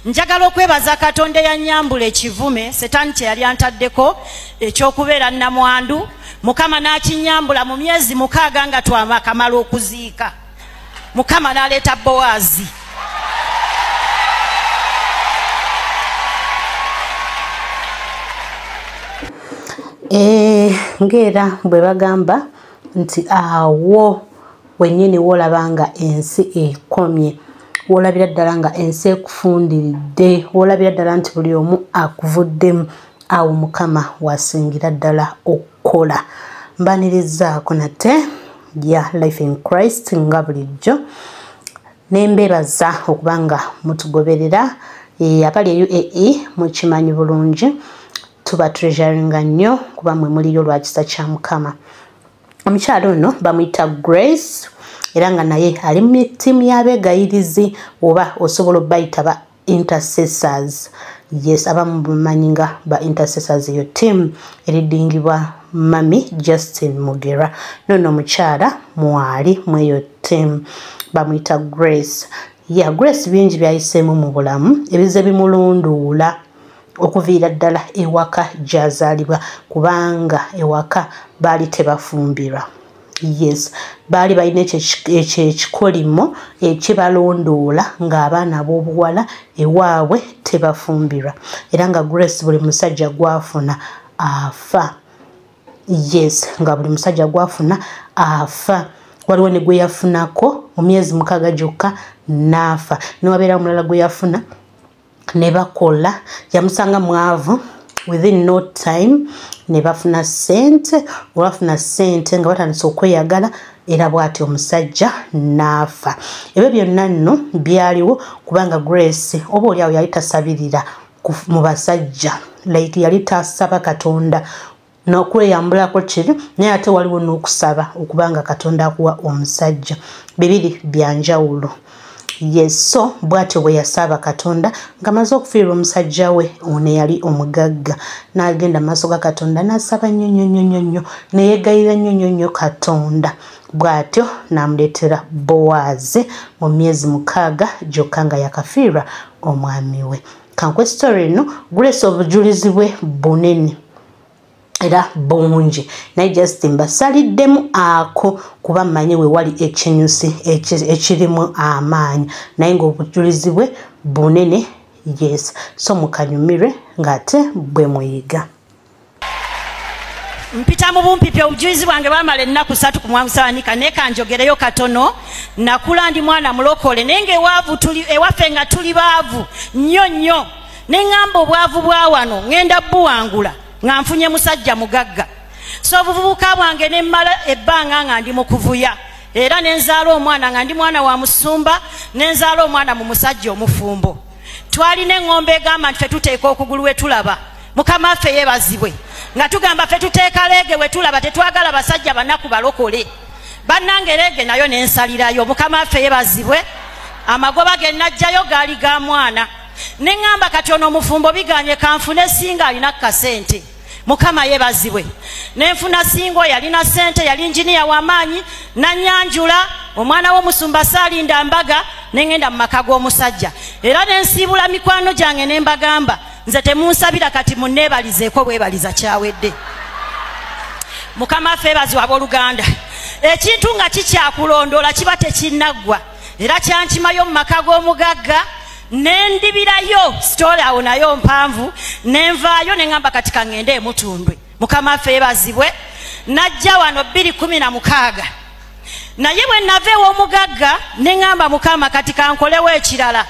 njagala okwebaza Katonda yanyambula ekivume Setaani kye yali antaddeko ekyokubeera nnamwandu Mukama n'akinyambula mu myezi 6 nga twamakamala okuziika Mukama n'aleeta Boazi ngera bwe bagamba nti awo wenyini wolabanga ensi ekomye wolabira ddala nga ensi ekufundiridde wolabira ddala nti buli omu akuvuddemu awo Mukama wasingira ddala okukola mbanirizaako nate ya Life in Christ nga bulijjo nembeebaza okubanga mutugoberera abali e UAE mukimanyi bulungi tuba treasuringa nnyo kuba mwe muliyo lwa kisa kya Mukama omukyalo ono bamuyita Grace era nga naye ali mu ttiimu y'abeegayirizi oba osobola bayita ba intercessors yes abamu bamanyi nga ba intercessors yo team eridingibwa Mami Justin Mugera nono omukyala mwali mweyo team bamuyita Grace Grace bingi byayiseemu mu bulamu ebize bimulunduula okuviira ddala ewaka gyazaalibwa kubanga ewaka baali tebafumbirwa yes baali balina ekikolimo ekibalondoola ng'abaana b'obuwala ewaabwe tebafumbirwa era nga Grace buli musajja gwafuna afa yes nga buli musajja gwafuna afa waliwo ne gwe yafunako mu myezi 6 gyokka n'afa newabeera omulala gwe yafuna ne bakola yamusanga mwavu within no time ne bafuna sente olwafuna sente nga batandise okweyagala era bw'ati omusajja n'afa ebyo byonna nno byaliwo kubanga Grace oba oliawo yali tasabirira mu basajja like yali tasaba Katonda n'okweyambulako kiri naye ate waliwo n'okusaba okubanga Katonda akuwa omusajja bibiri byanjawulo yes so bw'atyo bwe yasaba Katonda ng'amaze okufiirwa omusajja we ono yali omugagga n'agenda mu maaso ga Katonda n'asaba nnyo neyeegayira nnyo Katonda bw'atyo n'amuleetera Boazi mu myezi 6 gyokka nga yakafiirwa omwami we kankwe story eno Grace obujulizi bwe bunene era bungi naye just mbasaliddemu ako kuba mmanyi we wali ekinyusi ekirimu amaanyi naye ng'obujulizi bwe bunene yes so mukanyumirwe ng'ate bwe muyiga mpita mu bumpipi obujulizi bwange bwamala ennaku 3 ku mwamusawanika naye kanjogereyo katono nakula ndi mwana mulokole naye ng'ewaavu ewaffe nga tuli baavu nnyo neŋŋamba obwavu bwa wano ŋŋenda buwangula nga nfunye musajja mugagga so obuvubuka bwange ne mmala ebbanga nga ndi mu kuvuya era ne nzaala omwana nga ndi mwana wa musumba ne nzaala omwana mu musajja omufumbo twalina eŋŋombe egamba nti ffe tuteeka okugulu we tulaba Mukama waffe yeebazibwe nga tugamba ffe tuteeka leege we tulaba tetwagala basajja banaku balokole bannange leege nayo ne nsalirayo Mukama waffe yeebazibwe amagoba ge najjayo gaali ga mwana ne ŋŋamba kati ono omufumbo biganye kanfune singa alina kasente Mukama yeebazibwe nenfuna singo yalina sente yali injiniya w'amaanyi nanyanjula omwana w'omusumba saalinda mbaga neŋŋenda mu maka g'omusajja era nensiibula mikwano gyange ne mbagamba nze temunsabira kati munneebalizeeko bwebaliza kyawedde Mukama waffe yeebazibwe abooluganda ekintu nga kikyakulondoola kiba tekinnaggwa era kyankimayo mu maka g'omugagga nendibirayo story awo nayo mpanvu nenvaayo neŋŋamba kati kaŋŋende emutundwe Mukama waffe yeebazibwe najja wano 2016 naye bwe nava ew'omugagga neŋŋamba Mukama kati kankolewo ekirala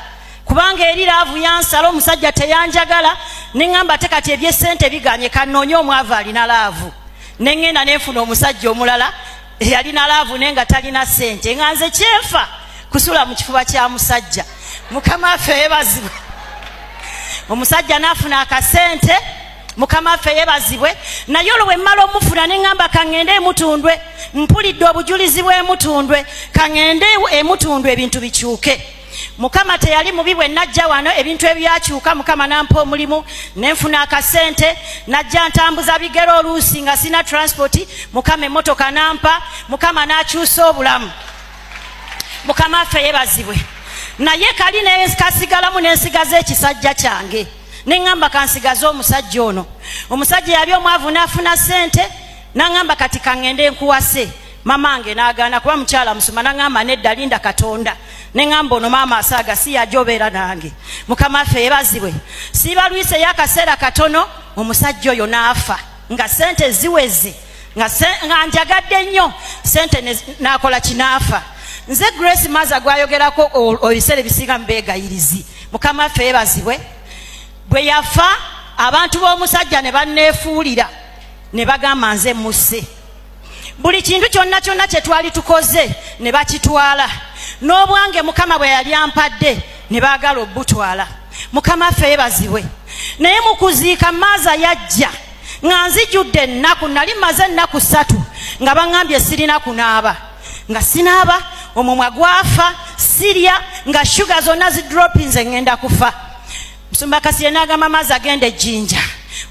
kubanga eri laavu yansala omusajja teyanjagala neŋŋamba te kati ebyesente biganye kannoonye omwavu alina laavu neŋŋenda nenfuna omusajja omulala eyalina laavu naye nga talina sente nga nze kyenfa kusula mu kifuba kya musajja Mukama waffe yeebazibwe omusajja n'afuna akasente Mukama waffe yeebazibwe naye olwo bwe mmala omufuna neŋŋamba kaŋŋende emutundwe mpulidde obujulizi bw'emutundwe kaŋŋende emutundwe ebintu bikyuke Mukama teyali mubi bwe najja wano ebintu ebyakyuka Mukama nampa omulimu nenfuna akasente najja ntambuza bigero oluusi nga sina transport Mukama emmotoka nampa Mukama n'akyusa obulamu Mukama waffe yeebazibwe naye kali nekasigalamu nensigaza ekisajja kyange neŋŋamba kansigaze omusajja ono. Omusajja yali omwavu n'afuna ssente naŋŋamba kati kaŋŋende nkuwase. Mamange n'agaana kuba mukyala musuma naŋŋamba nedda linda Katonda. Neŋŋamba ono maama asaaga si yajja obeera nange. Mukama waffe yeebazibwe. Siibalwise y'akaseera katono omusajja oyo n'afa nga ssente ziweze nga njagadde nnyo ssente n'akola kinaafa. Nze Grace Maza gwayogerako ebiseera ebisinga mu beegayirizi. Mukama waffe yeebazibwe. Bwe yafa abantu b'omusajja ne banneefuulira ne bagamba nze musse. Buli kintu kyonna kyonna kye twali tukoze ne bakitwala. N'obwange Mukama bwe yali ampadde ne baagala obbutwala. Mukama waffe yeebazibwe. Naye mu kuziika Maza yajja nga nzijjudde ennaku, nali maze ennaku 3 nga baŋŋambye sirina kunaaba. Nga sinaaba omumwa gwafa, sirya nga shuga zonna zidropinze ngenda kufa. Musumba Kasirye n'agamba Maza agenda ejjinja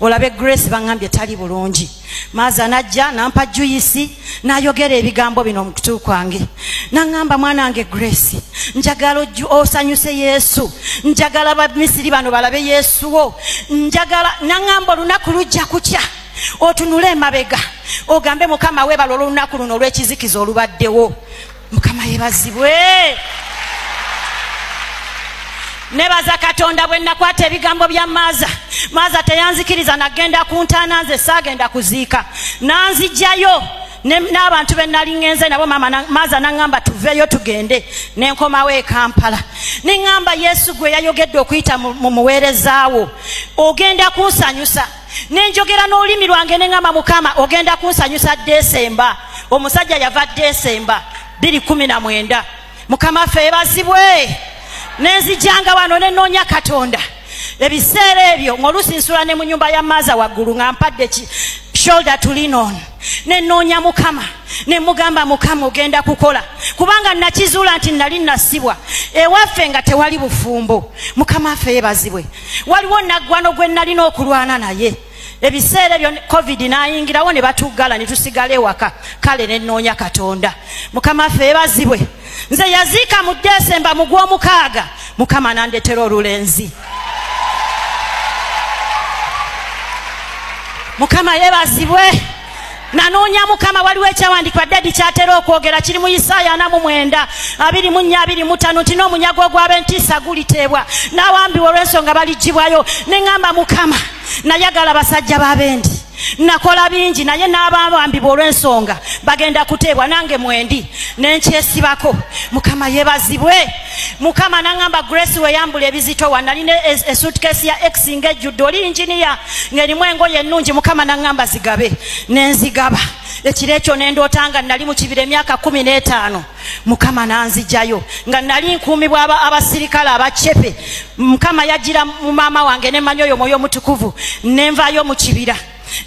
olabe Grace baŋŋambye tali bulungi. Maza najja nampa juyisi n'ayogera ebigambo bino mu kutu kwange. Naŋŋamba mwana wange Grace, njagala osanyuse Yesu, njagala Bamisiri bano balabe Yesu wo, njagala. Naŋŋamba olunaku lujja kutya otunule emabega ogambe Mukama weebala olunaku luno olw'ekizikiza olubaddewo. Mukama yeebazibwe. Nebaza Katonda bwe nakwata ebigambo bya Maza. Maza teyanzikiriza nagenda ku ntaana, nze saagenda kuziika. Nanzijjayo n'abantu be nali ngenze nabo Maza naŋŋamba tuveeyo tugende. Nenkomawo e Kampala. Neŋŋamba Yesu gwe yayogedde okuyita mu muweerezaawo ogenda kunsanyusa. Nenjogera n'olulimi lwange neŋŋamba Mukama ogenda kunsanyusa Desemba. Omusajja yava Desemba 2019. Mukama waffe yeebazibwe. Nenzijjanga wano nenoonya Katonda. Ebiseera ebyo ng'oluusi nsula ne mu nnyumba ya Maza waggulu nga mpadde shoulder to lean on. Nenoonya Mukama ne mugamba Mukama ogenda kukola kubanga nakizuula nti nali nasibwa ewaffe nga tewali bufumbo. Mukama waffe yeebazibwe. Waliwo naggwano gwe nalina okulwana naye. Ebiseera ebyo COVID n'ayingirawo ne batuggala ne tusigala ewaka. Kale nenoonya Katonda. Mukama waffe yeebazibwe. Nze yaziika mu Desemba mu Gwomukaaga Mukama n'andeetera olulenzi. Mukama yeebazibwe. Nanoonya Mukama waliwo ekyawandiikibwa Daddy kyatera okwogera kiri mu Isaaya 40:24-25 nti n'omunyago gw'ab'entiisa guliteebwa n'awambibwa olw'ensonga baliggyibwayo. Neŋŋamba Mukama nayagala basajja b'abendi nakola bingi naye n'abawambibwa olw'ensonga bagenda kuteebwa nange mwendi nenkyesibako. Mukama yeebazibwe. Mukama naŋŋamba Grace weyambula ebizito wa nalina suitcase ya X ng'ejjudde oli engineer ng'erimu engoye ennungi. Mukama naŋŋamba zigabe nenzigaba. Ekiro ekyo nendootanga nali mu kibira emyaka 15. Mukama nanzijjayo nga nali nkuumibwa abasirikale abacepe. Mukama yajjira mu maama wange nemanya oyo Mwoyo Mutukuvu nenvaayo mu kibira.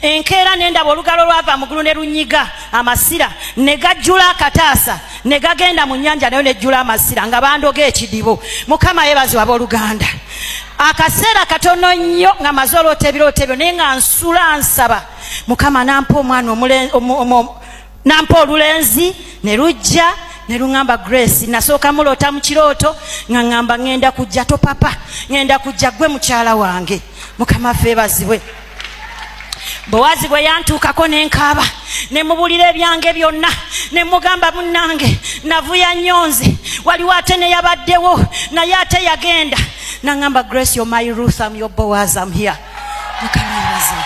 Enkeera nendaba olugalo lwava mugulu ne lunyiga amasira ne gajjula akataasa ne gagenda mu nnyanja nayo nejjula amasira nga bandoga ekidibo. Mukama yeebazibwe abooluganda. Akaseera katono nnyo nga maze oloota ebirooto naye nga nsula nsaba. Mukama nampa omwana nampa olulenzi ne lujja ne luŋŋamba Grace. Nasooka muloota mu kirooto nga ŋŋamba ŋŋenda kujja to papa ŋŋenda kujja gwe mukyala wange. Mukama waffe yeebazibwe. Bowazi bwe yantuukako nenkaaba ne mubulira ebyange byonna ne mugamba munnange navuya nnyonzi waliwo ate ne yabaddewo naye ate yagenda. Naŋŋamba Grace you're my Ruth, I'm your Boaz, I'm here. Mukama yeebazibwe.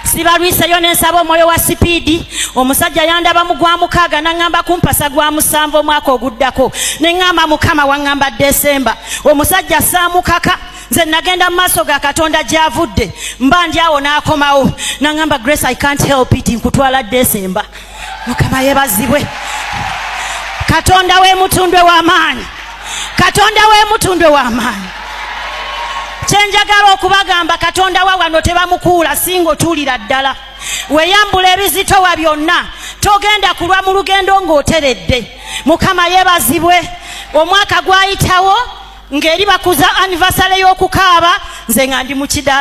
Sibalwiseyo nensaba omwoyo wa sipiidi. Omusajja yandaba mu Gwamukaaga naŋŋamba kumpasa Gwamusanvu omwaka oguddako. Neŋŋamba Mukama waŋŋamba Desemba. Omusajja saamukaka. Nze nagenda mu maaso ga Katonda gy'avudde mba ndi awo n'akomawo. Naŋŋamba Grace I can't help it nkutwala Desemba. Mukama yeebazibwe. Katonda we mutundwe w'amaanyi. Katonda we mutundwe w'amaanyi. Kyenjagala okubagamba Katonda wa wano tebamukuula singa otuulira ddala. Weyambula ebizitowa byonna togenda kulwa mu lugendo ng'oteredde. Mukama yeebazibwe. Omwaka gwayitawo ng'eri bakuza anniversary y'okukaaba nze nga ndi mu kidala.